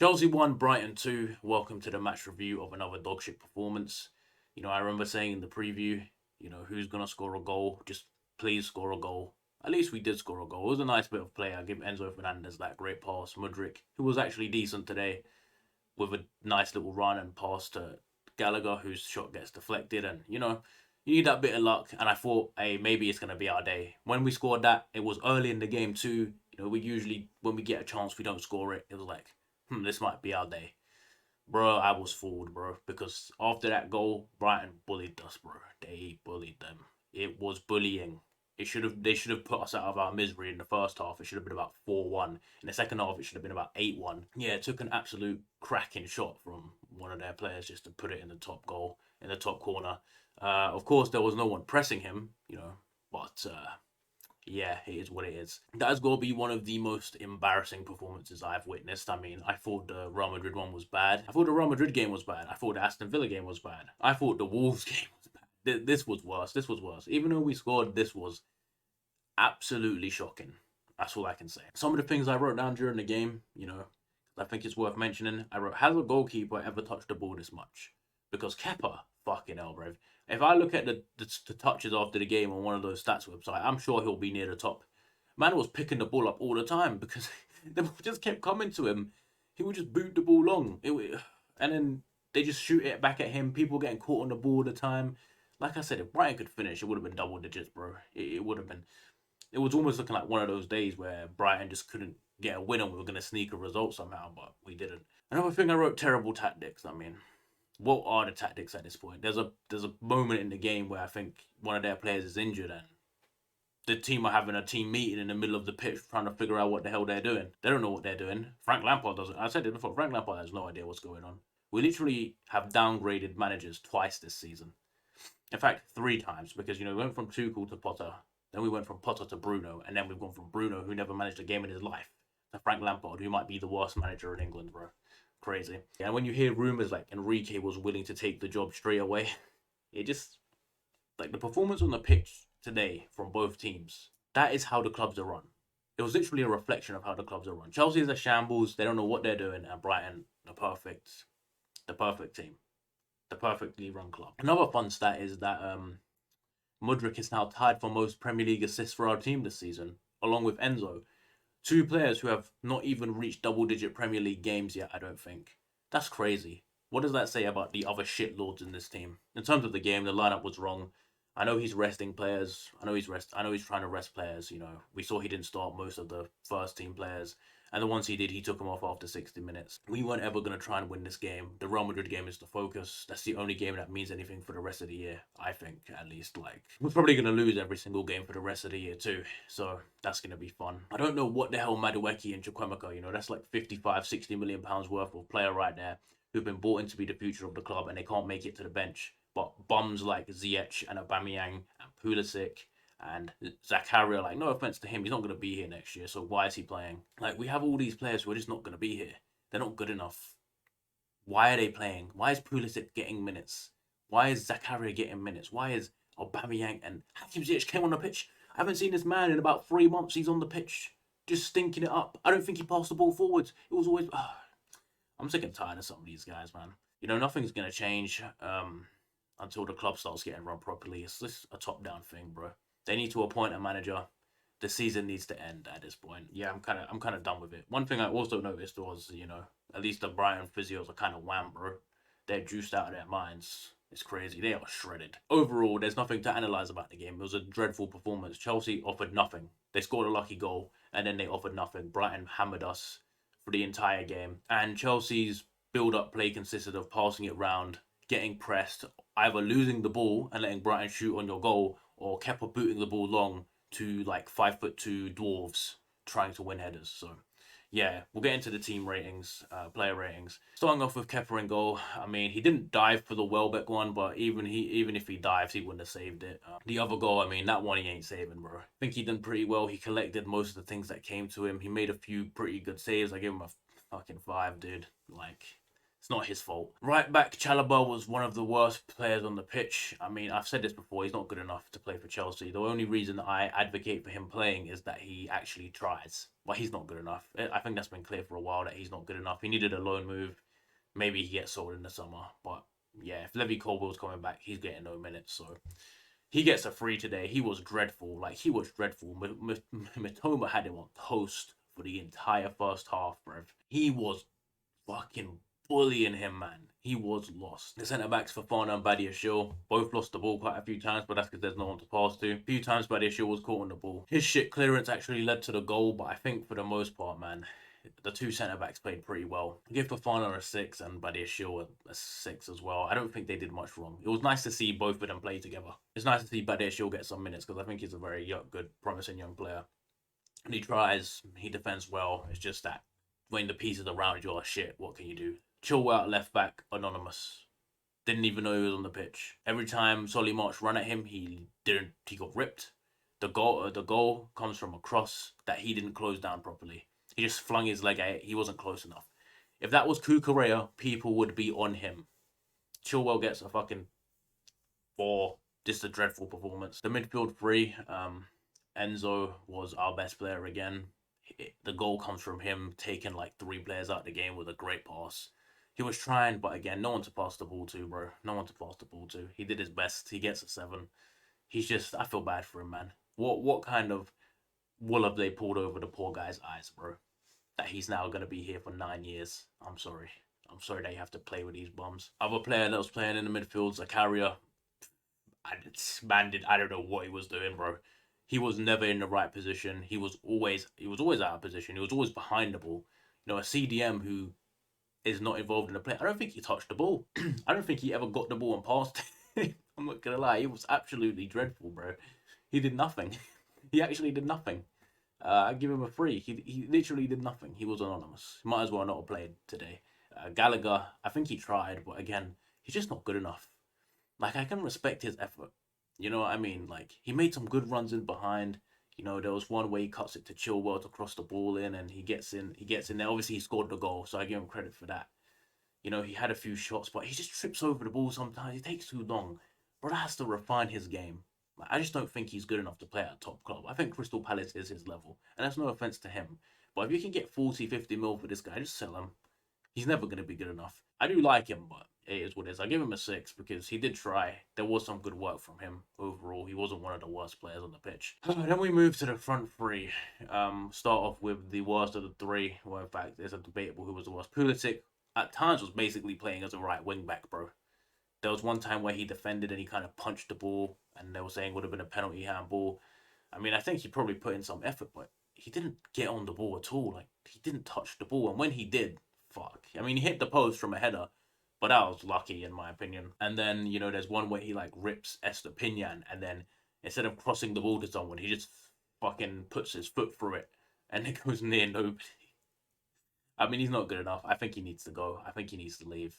Chelsea 1, Brighton 2. Welcome to the match review of another dogshit performance. I remember saying in the preview, who's going to score a goal? Just please score a goal. At least we did score a goal. It was a nice bit of play. I give Enzo Fernandez that great pass. Mudryk, who was actually decent today, with a nice little run and pass to Gallagher, whose shot gets deflected. And, you need that bit of luck. And I thought, hey, maybe it's going to be our day. When we scored that, it was early in the game too. We usually, when we get a chance, we don't score it. It was like, this might be our day. Bro, I was fooled, bro, because after that goal, Brighton bullied us, bro. They bullied them. It was bullying. They should have put us out of our misery in the first half. It should have been about 4-1. In the second half, it should have been about 8-1. Yeah, it took an absolute cracking shot from one of their players just to put it in the top goal, in the top corner. Of course, there was no one pressing him, but yeah, it is what it is. That has got to be one of the most embarrassing performances I've witnessed. I mean, I thought the Real Madrid one was bad. I thought the Real Madrid game was bad. I thought the Aston Villa game was bad. I thought the Wolves game was bad. This was worse. This was worse. Even though we scored, this was absolutely shocking. That's all I can say. Some of the things I wrote down during the game, I think it's worth mentioning. I wrote, has a goalkeeper ever touched the ball this much? Because Kepa, fucking hell, bro. If I look at the touches after the game on one of those stats websites, I'm sure he'll be near the top. Man was picking the ball up all the time because the ball just kept coming to him. He would just boot the ball long. And then they just shoot it back at him. People getting caught on the ball all the time. Like I said, if Brighton could finish, it would have been double digits, bro. It would have been. It was almost looking like one of those days where Brighton just couldn't get a win and we were going to sneak a result somehow, but we didn't. Another thing I wrote, terrible tactics. I mean, what are the tactics at this point? There's a moment in the game where I think one of their players is injured and the team are having a team meeting in the middle of the pitch trying to figure out what the hell they're doing. They don't know what they're doing. Frank Lampard doesn't. I said it before. Frank Lampard has no idea what's going on. We literally have downgraded managers twice this season. In fact, 3 times because we went from Tuchel to Potter, then we went from Potter to Bruno, and then we've gone from Bruno, who never managed a game in his life, to Frank Lampard, who might be the worst manager in England, bro. Crazy. And when you hear rumours like Enrique was willing to take the job straight away, it just, like, the performance on the pitch today from both teams, that is how the clubs are run. It was literally a reflection of how the clubs are run. Chelsea is a shambles. They don't know what they're doing, and Brighton, the perfect team, the perfectly run club. Another fun stat is that Mudryk is now tied for most Premier League assists for our team this season, along with Enzo. 2 players who have not even reached double-digit Premier League games yet, I don't think. That's crazy. What does that say about the other shitlords in this team? In terms of the game, the lineup was wrong. I know he's resting players. I know he's trying to rest players. We saw he didn't start most of the first team players. And the ones he did, he took them off after 60 minutes. We weren't ever going to try and win this game. The Real Madrid game is the focus. That's the only game that means anything for the rest of the year, I think, at least. Like, we're probably going to lose every single game for the rest of the year, too. So that's going to be fun. I don't know what the hell Madueke and Chukwemeka, that's like 55, 60 million pounds worth of player right there who've been brought in to be the future of the club and they can't make it to the bench. But bums like Ziyech and Aubameyang and Pulisic and Zakaria, like, no offense to him, he's not going to be here next year, so why is he playing? Like, we have all these players who are just not going to be here. They're not good enough. Why are they playing? Why is Pulisic getting minutes? Why is Zakaria getting minutes? Why is Aubameyang and Hakim Ziyech came on the pitch? I haven't seen this man in about 3 months. He's on the pitch, just stinking it up. I don't think he passed the ball forwards. It was always... I'm sick and tired of some of these guys, man. Nothing's going to change until the club starts getting run properly. It's just a top-down thing, bro. They need to appoint a manager. The season needs to end at this point. Yeah, I'm kind of done with it. One thing I also noticed was, at least the Brighton physios are kind of wham, bro. They're juiced out of their minds. It's crazy. They are shredded. Overall, there's nothing to analyze about the game. It was a dreadful performance. Chelsea offered nothing. They scored a lucky goal, and then they offered nothing. Brighton hammered us for the entire game. And Chelsea's build-up play consisted of passing it round, getting pressed, either losing the ball and letting Brighton shoot on your goal, or Kepa booting the ball long to like 5'2" dwarves trying to win headers. So yeah, we'll get into the team ratings, player ratings. Starting off with Kepa in goal. I mean, he didn't dive for the Welbeck one, but even if he dives, he wouldn't have saved it. The other goal, I mean, that one he ain't saving, bro. I think he done pretty well. He collected most of the things that came to him. He made a few pretty good saves. I give him a fucking 5, dude. Like, It's not his fault. Right back, Chalobah was one of the worst players on the pitch. I mean, I've said this before, he's not good enough to play for Chelsea. The only reason I advocate for him playing is that he actually tries. But he's not good enough. I think that's been clear for a while that he's not good enough. He needed a loan move. Maybe he gets sold in the summer. But yeah, if Levy Colwell's coming back, he's getting no minutes. So he gets a free today. He was dreadful. Like, he was dreadful. Mitoma had him on toast for the entire first half, bruv. He was fucking bullying him, man. He was lost. The centre backs Fofana and Badiashile both lost the ball quite a few times, but that's because there's no one to pass to. A few times Badiashile was caught on the ball. His shit clearance actually led to the goal, but I think for the most part, man, the two centre backs played pretty well. Give Fofana a 6 and Badiashile a 6 as well. I don't think they did much wrong. It was nice to see both of them play together. It's nice to see Badiashile get some minutes because I think he's a very good, promising young player. And he tries, he defends well. It's just that when the pieces around you are shit, what can you do? Chilwell left back, anonymous. Didn't even know he was on the pitch. Every time Solly March ran at him, he got ripped. The goal comes from a cross that he didn't close down properly. He just flung his leg at it. He wasn't close enough. If that was Cucurella, people would be on him. Chilwell gets a fucking 4. Just a dreadful performance. The midfield three, Enzo was our best player again. The goal comes from him taking like 3 players out of the game with a great pass. He was trying, but again, no one to pass the ball to, bro. No one to pass the ball to. He did his best. He gets a 7. He's just, I feel bad for him, man. What kind of wool have they pulled over the poor guy's eyes, bro? That he's now going to be here for 9 years. I'm sorry. I'm sorry that you have to play with these bums. Other player that was playing in the midfield, Zakaria. I don't know what he was doing, bro. He was never in the right position. He was always out of position. He was always behind the ball. You know, a CDM who is not involved in the play. I don't think he touched the ball. I don't think he ever got the ball and passed. I'm not gonna lie, he was absolutely dreadful, bro. He did nothing. He actually did nothing. I give him a 3. He literally did nothing. He was anonymous. Might as well not have played today. Gallagher, I think he tried, but again, he's just not good enough. Like, I can respect his effort. You know what I mean? Like, he made some good runs in behind. You know, there was one where he cuts it to Chilwell to cross the ball in, and he gets in there. Obviously, he scored the goal, so I give him credit for that. You know, he had a few shots, but he just trips over the ball sometimes. It takes too long. Brother has to refine his game. Like, I just don't think he's good enough to play at a top club. I think Crystal Palace is his level, and that's no offense to him. But if you can get 40, 50 mil for this guy, just sell him. He's never going to be good enough. I do like him, but it is what it is. I give him a 6 because he did try. There was some good work from him overall. He wasn't one of the worst players on the pitch. Then we move to the front three. Start off with the worst of the 3. Well, in fact, there's a debatable who was the worst. Pulisic, at times, was basically playing as a right wing back, bro. There was one time where he defended and he kind of punched the ball, and they were saying it would have been a penalty handball. I mean, I think he probably put in some effort, but he didn't get on the ball at all. Like, he didn't touch the ball, and when he did, fuck. I mean, he hit the post from a header, but that was lucky in my opinion. And then, you know, there's one where he like rips Estepinian, and then instead of crossing the ball to someone, he just fucking puts his foot through it, and it goes near nobody. I mean, he's not good enough. I think he needs to go. I think he needs to leave.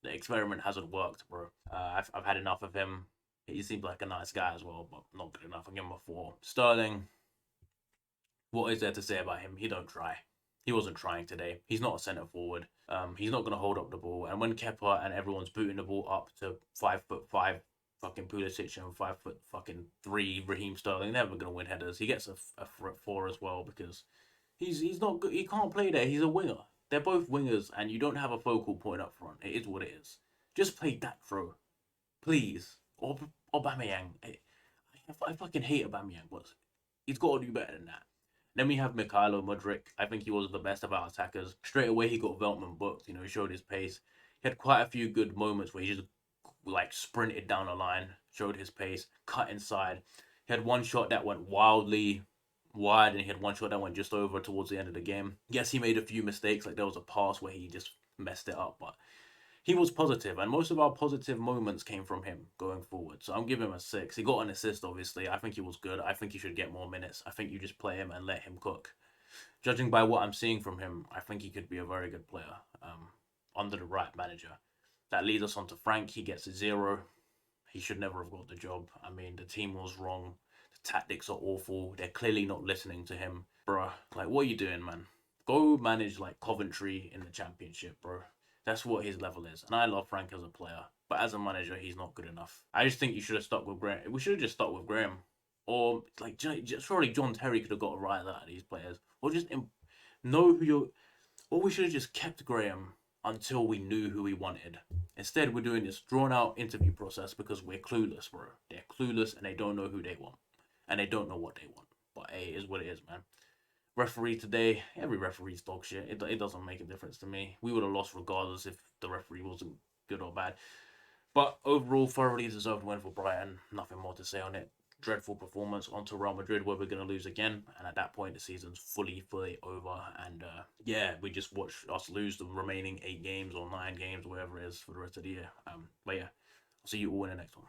The experiment hasn't worked, bro. I've had enough of him. He seems like a nice guy as well, but not good enough. I give him a 4. Sterling, what is there to say about him? He don't try. He wasn't trying today. He's not a centre forward. He's not going to hold up the ball. And when Kepa and everyone's booting the ball up to 5'5" fucking Pulisic and 5'3" Raheem Sterling, they're never going to win headers. He gets a 4 as well because he's not good. He can't play there. He's a winger. They're both wingers, and you don't have a focal point up front. It is what it is. Just play that throw, please. Or Aubameyang. I fucking hate Aubameyang, but he's got to do better than that. Then we have Mikhailo Mudryk. I think he was the best of our attackers. Straight away, he got Veltman booked. You know, he showed his pace. He had quite a few good moments where he just like sprinted down the line, showed his pace, cut inside. He had one shot that went wildly wide, and he had one shot that went just over towards the end of the game. Yes, he made a few mistakes. Like there was a pass where he just messed it up, but he was positive, and most of our positive moments came from him going forward. So I'm giving him a 6. He got an assist, obviously. I think he was good. I think he should get more minutes. I think you just play him and let him cook. Judging by what I'm seeing from him, I think he could be a very good player under the right manager. That leads us on to Frank. He gets a 0. He should never have got the job. I mean, the team was wrong. The tactics are awful. They're clearly not listening to him. Bruh, like, what are you doing, man? Go manage, like, Coventry in the Championship, bro. That's what his level is. And I love Frank as a player, but as a manager, he's not good enough. I just think you should have stuck with Graham. We should have just stuck with Graham. Or, like, surely John Terry could have got a right out of these players. Or just know who you're. Or we should have just kept Graham until we knew who we wanted. Instead, we're doing this drawn out interview process because we're clueless, bro. They're clueless and they don't know who they want. And they don't know what they want. But hey, it is what it is, man. Referee today, every referee's dog shit. It doesn't make a difference to me. We would have lost regardless if the referee wasn't good or bad. But overall, thoroughly deserved win for Brighton. Nothing more to say on it. Dreadful performance onto Real Madrid, where we're going to lose again. And at that point, the season's fully over. And yeah, we just watch us lose the remaining 8 games or 9 games, whatever it is, for the rest of the year. But yeah, I'll see you all in the next one.